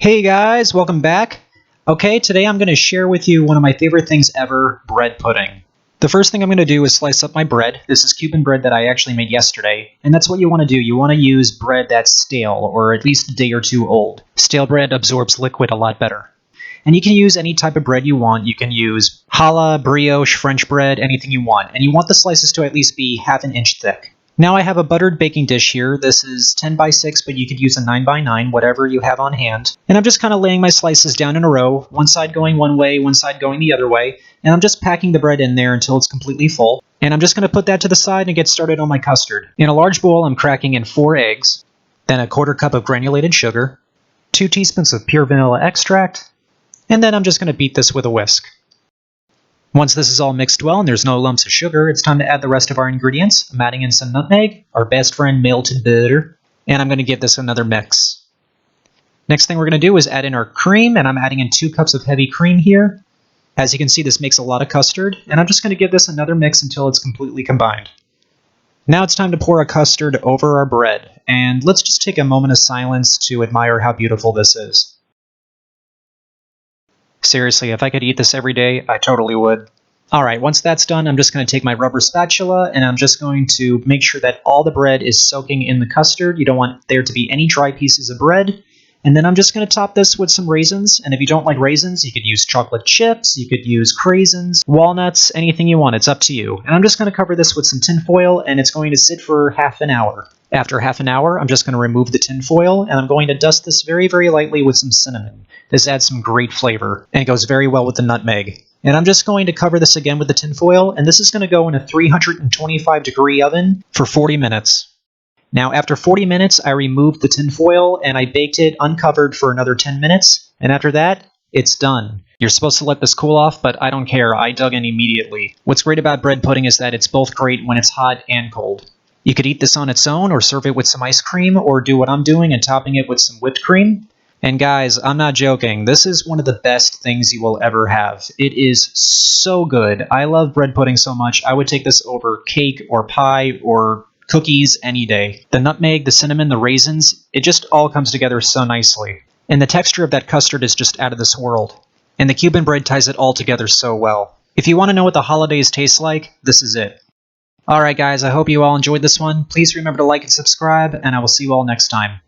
Hey guys, welcome back. Okay, today I'm going to share with you one of my favorite things ever, bread pudding. The first thing I'm going to do is slice up my bread. This is Cuban bread that I actually made yesterday, and that's what you want to do. You want to use bread that's stale, or at least a day or two old. Stale bread absorbs liquid a lot better. And you can use any type of bread you want. You can use challah, brioche, French bread, anything you want. And you want the slices to at least be half an inch thick. Now I have a buttered baking dish here. This is 10 by 6, but you could use a 9 by 9, whatever you have on hand. And I'm just kind of laying my slices down in a row, one side going one way, one side going the other way. And I'm just packing the bread in there until it's completely full. And I'm just going to put that to the side and get started on my custard. In a large bowl, I'm cracking in 4 eggs, then a 1/4 cup of granulated sugar, 2 teaspoons of pure vanilla extract, and then I'm just going to beat this with a whisk. Once this is all mixed well and there's no lumps of sugar, it's time to add the rest of our ingredients. I'm adding in some nutmeg, our best friend melted butter, and I'm going to give this another mix. Next thing we're going to do is add in our cream, and I'm adding in 2 cups of heavy cream here. As you can see, this makes a lot of custard, and I'm just going to give this another mix until it's completely combined. Now it's time to pour our custard over our bread, and let's just take a moment of silence to admire how beautiful this is. Seriously, if I could eat this every day, I totally would. Alright, once that's done, I'm just going to take my rubber spatula and I'm just going to make sure that all the bread is soaking in the custard. You don't want there to be any dry pieces of bread. And then I'm just going to top this with some raisins. And if you don't like raisins, you could use chocolate chips, you could use craisins, walnuts, anything you want. It's up to you. And I'm just going to cover this with some tin foil and it's going to sit for half an hour. After half an hour, I'm just going to remove the tin foil and I'm going to dust this very, very lightly with some cinnamon. This adds some great flavor and it goes very well with the nutmeg. And I'm just going to cover this again with the tin foil, and this is going to go in a 325-degree oven for 40 minutes. Now, after 40 minutes, I removed the tin foil and I baked it uncovered for another 10 minutes. And after that, it's done. You're supposed to let this cool off, but I don't care. I dug in immediately. What's great about bread pudding is that it's both great when it's hot and cold. You could eat this on its own or serve it with some ice cream or do what I'm doing and topping it with some whipped cream. And guys, I'm not joking. This is one of the best things you will ever have. It is so good. I love bread pudding so much. I would take this over cake or pie or cookies any day. The nutmeg, the cinnamon, the raisins, it just all comes together so nicely. And the texture of that custard is just out of this world. And the Cuban bread ties it all together so well. If you want to know what the holidays taste like, this is it. Alright guys, I hope you all enjoyed this one. Please remember to like and subscribe, and I will see you all next time.